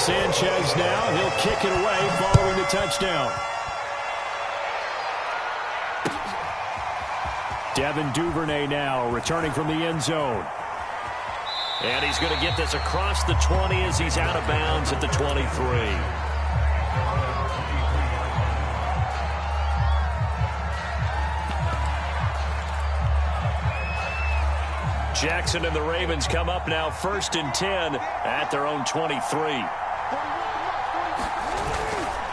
Sanchez now. He'll kick it away following the touchdown. Devin Duvernay now returning from the end zone. And he's going to get this across the 20 as he's out of bounds at the 23. Jackson and the Ravens come up now 1st and 10 at their own 23.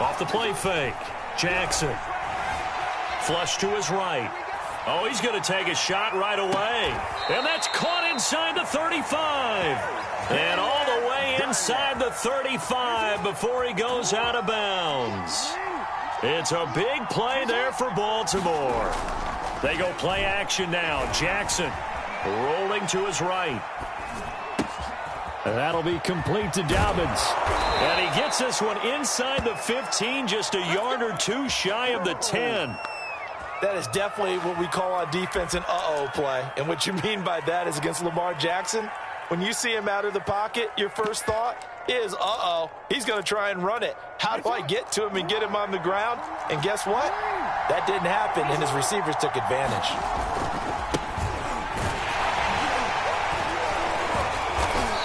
Off the play fake. Jackson. Flush to his right. Oh, he's going to take a shot right away. And that's caught inside the 35. And all the way inside the 35 before he goes out of bounds. It's a big play there for Baltimore. They go play action now. Jackson rolling to his right. And that'll be complete to Dobbins. And he gets this one inside the 15, just a yard or two shy of the 10. That is definitely what we call on defense an uh-oh play. And what you mean by that is against Lamar Jackson, when you see him out of the pocket, your first thought is, uh-oh, he's going to try and run it. How do I get to him and get him on the ground? And guess what? That didn't happen, and his receivers took advantage.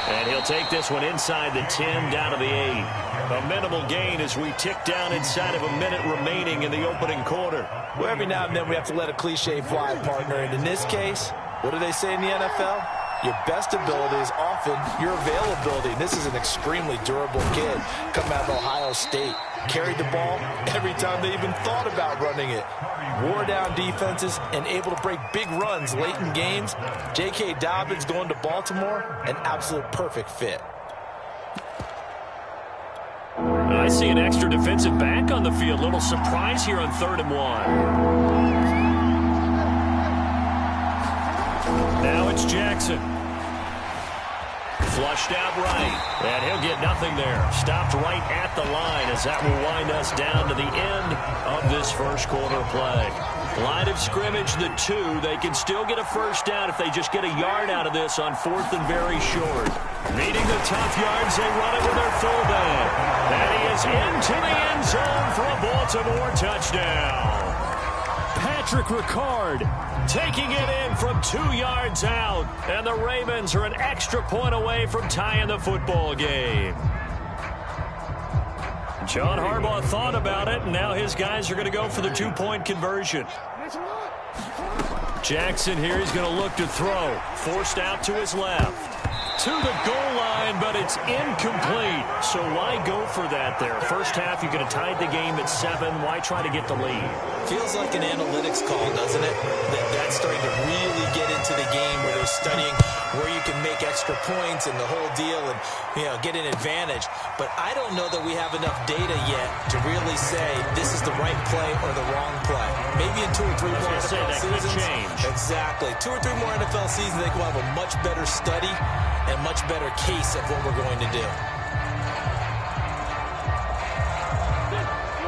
And he'll take this one inside the 10, down to the 8. A minimal gain as we tick down inside of a minute remaining in the opening quarter. Well, every now and then we have to let a cliche fly, partner. And in this case, what do they say in the NFL? Your best ability is often your availability. And this is an extremely durable kid coming out of Ohio State. Carried the ball every time they even thought about running it. Wore down defenses and able to break big runs late in games. J.K. Dobbins going to Baltimore, an absolute perfect fit. I see an extra defensive back on the field. Little surprise here on 3rd and 1. Now it's Jackson. Flushed out right. And he'll get nothing there. Stopped right at the line as that will wind us down to the end of this first quarter play. Line of scrimmage, the 2. They can still get a first down if they just get a yard out of this on 4th and very short. Needing the tough yards, they run it with their fullback. And he is into the end zone for a Baltimore touchdown. Patrick Ricard taking it in from 2 yards out. And the Ravens are an extra point away from tying the football game. John Harbaugh thought about it, and now his guys are going to go for the 2-point conversion. Jackson here, he's going to look to throw. Forced out to his left. To the goal line, but it's incomplete. So why go for that there? First half, you could have tied the game at 7. Why try to get the lead? Feels like an analytics call, doesn't it? That's starting to really get into the game where they're studying where you can make extra points and the whole deal and, you know, get an advantage. But I don't know that we have enough data yet to really say this is the right play or the wrong play. Maybe in 2 or 3 more NFL seasons. Exactly. 2 or 3 more NFL seasons, they will have a much better study and a much better case of what we're going to do.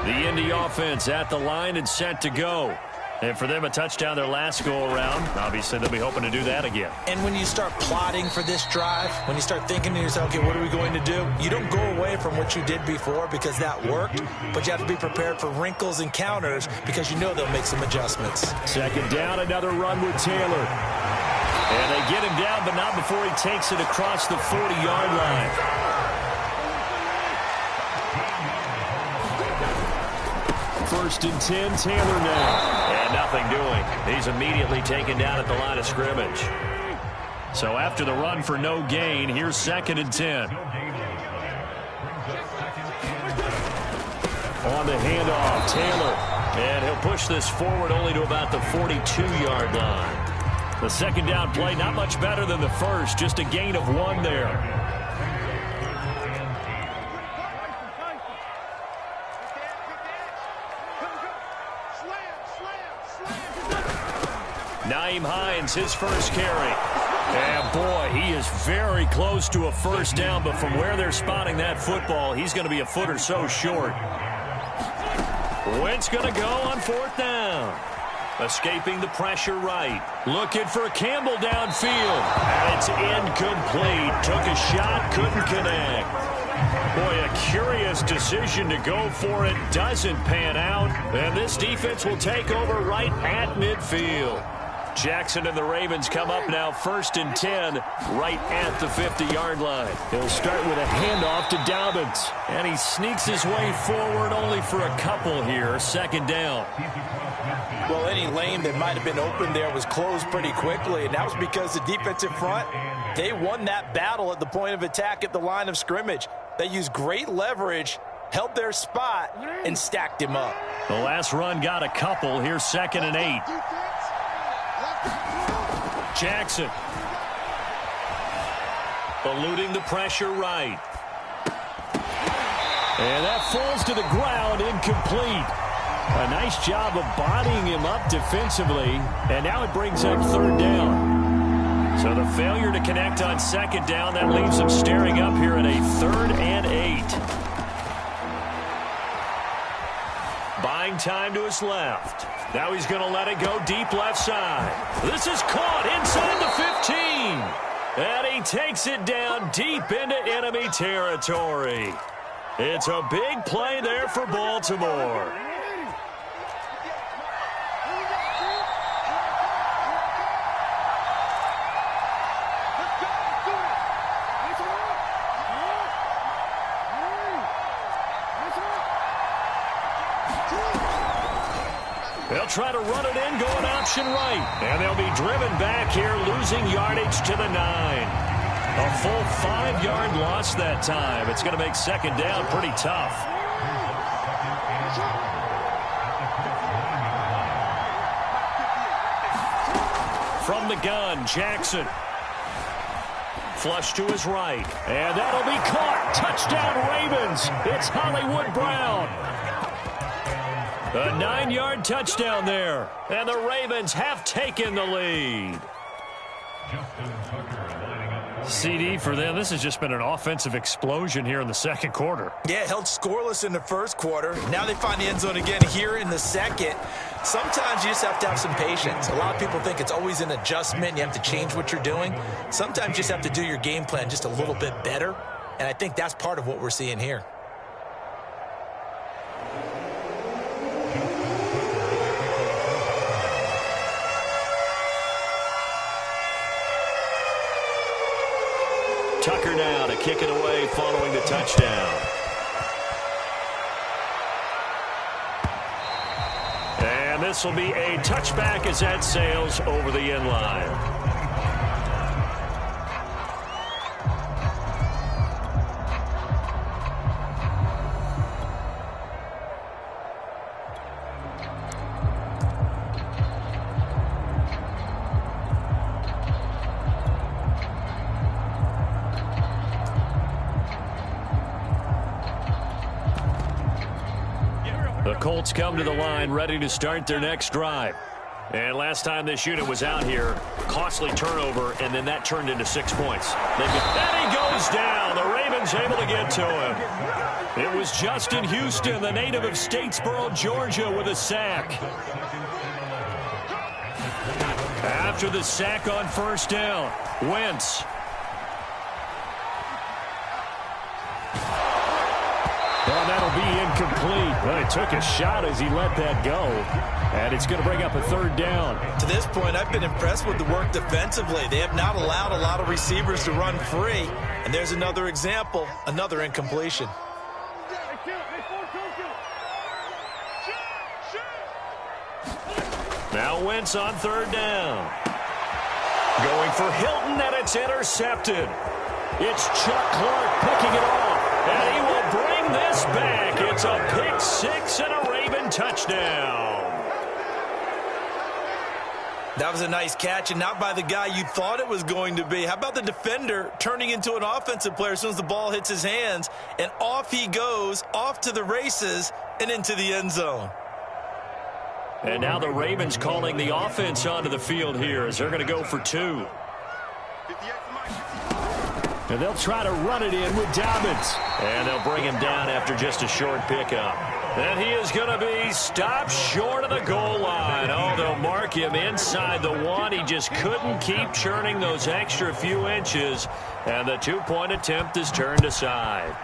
The Indy offense at the line and set to go. And for them, a touchdown their last go-around. Obviously, they'll be hoping to do that again. And when you start plotting for this drive, when you start thinking to yourself, okay, what are we going to do? You don't go away from what you did before because that worked, but you have to be prepared for wrinkles and counters because you know they'll make some adjustments. 2nd down, another run with Taylor. And they get him down, but not before he takes it across the 40-yard line. First and 10, Taylor now. And nothing doing. He's immediately taken down at the line of scrimmage. So after the run for no gain, here's 2nd and 10. On the handoff, Taylor. And he'll push this forward only to about the 42-yard line. The 2nd down play, not much better than the first. Just a gain of 1 there. Nyheim Hines, his first carry. And boy, he is very close to a first down, but from where they're spotting that football, he's going to be a foot or so short. Wentz going to go on 4th down. Escaping the pressure right. Looking for Campbell downfield. And it's incomplete. Took a shot, couldn't connect. Boy, a curious decision to go for it. Doesn't pan out. And this defense will take over right at midfield. Jackson and the Ravens come up now 1st and 10 right at the 50-yard line. He'll start with a handoff to Dobbins. And he sneaks his way forward only for a couple here. 2nd down. Well, any lane that might have been open there was closed pretty quickly, and that was because the defensive front, they won that battle at the point of attack at the line of scrimmage. They used great leverage, held their spot, and stacked him up. The last run got a couple. Here's 2nd and 8. Jackson. Eluding the pressure right. And that falls to the ground, incomplete. A nice job of bodying him up defensively. And now it brings up 3rd down. So the failure to connect on 2nd down, that leaves him staring up here at a 3rd and 8. Buying time to his left. Now he's going to let it go deep left side. This is caught inside the 15. And he takes it down deep into enemy territory. It's a big play there for Baltimore. They'll try to run it in, going option right. And they'll be driven back here, losing yardage to the 9. A full 5-yard loss that time. It's going to make 2nd down pretty tough. From the gun, Jackson. Flush to his right. And that'll be caught. Touchdown, Ravens. It's Hollywood Brown. A 9-yard touchdown there. And the Ravens have taken the lead. CD for them. This has just been an offensive explosion here in the 2nd quarter. Yeah, held scoreless in the 1st quarter. Now they find the end zone again here in the 2nd. Sometimes you just have to have some patience. A lot of people think it's always an adjustment. You have to change what you're doing. Sometimes you just have to do your game plan just a little bit better. And I think that's part of what we're seeing here. Tucker now to kick it away following the touchdown. And this will be a touchback as that sails over the end line. The Colts come to the line ready to start their next drive. And last time this unit was out here, costly turnover, and then that turned into 6 points. And he goes down. The Ravens able to get to him. It was Justin Houston, the native of Statesboro, Georgia, with a sack. After the sack on 1st down, Wentz. Well, that'll be incomplete. Well, he took a shot as he let that go. And it's going to bring up a 3rd down. To this point, I've been impressed with the work defensively. They have not allowed a lot of receivers to run free. And there's another example, another incompletion. Now Wentz on 3rd down. Going for Hilton, and it's intercepted. It's Chuck Clark picking it off. And he will bring this back. It's a pick 6 and a Raven touchdown. That was a nice catch, and not by the guy you thought it was going to be. How about the defender turning into an offensive player as soon as the ball hits his hands, and off he goes, off to the races, and into the end zone. And now the Ravens calling the offense onto the field here as they're going to go for 2. And they'll try to run it in with Dobbins. And they'll bring him down after just a short pickup. And he is going to be stopped short of the goal line. Oh, they'll mark him inside the 1. He just couldn't keep churning those extra few inches. And the 2-point attempt is turned aside.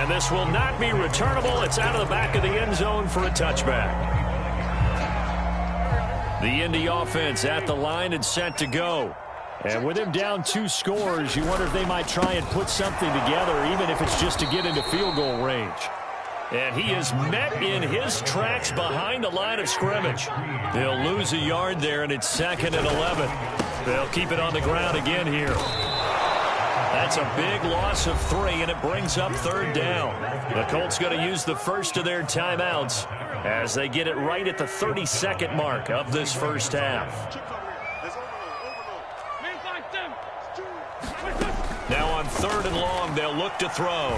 And this will not be returnable. It's out of the back of the end zone for a touchback. The Indy offense at the line and set to go. And with him down 2 scores, you wonder if they might try and put something together, even if it's just to get into field goal range. And he is met in his tracks behind the line of scrimmage. They'll lose a yard there, and it's 2nd and 11. They'll keep it on the ground again here. That's a big loss of 3, and it brings up 3rd down. The Colts going to use the first of their timeouts as they get it right at the 32nd mark of this first half. Now on 3rd and long, they'll look to throw.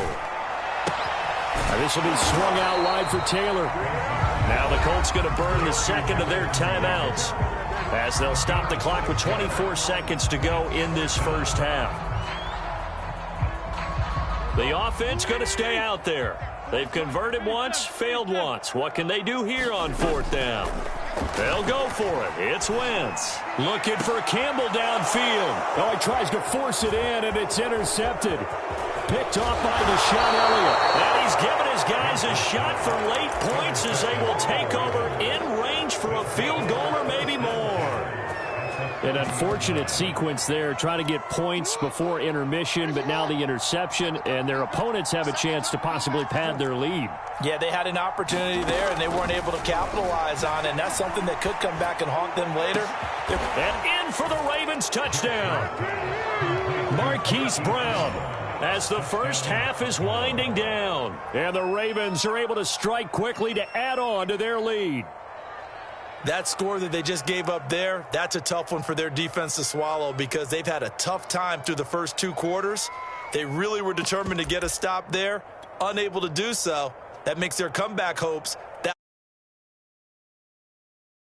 This will be swung out wide for Taylor. Now the Colts going to burn the 2nd of their timeouts as they'll stop the clock with 24 seconds to go in this first half. The offense going to stay out there. They've converted once, failed once. What can they do here on 4th down? They'll go for it. It's Wentz. Looking for Campbell downfield. Oh, he tries to force it in, and it's intercepted. Picked off by Deshaun Elliott. And he's given his guys a shot for late points as they will take over in range for a field goal or maybe more. An unfortunate sequence there, trying to get points before intermission, but now the interception, and their opponents have a chance to possibly pad their lead. Yeah, they had an opportunity there, and they weren't able to capitalize on it, and that's something that could come back and haunt them later. And in for the Ravens touchdown. Marquise Brown as the first half is winding down. And the Ravens are able to strike quickly to add on to their lead. That score that they just gave up there, that's a tough one for their defense to swallow because they've had a tough time through the first 2 quarters. They really were determined to get a stop there, unable to do so. That makes their comeback hopes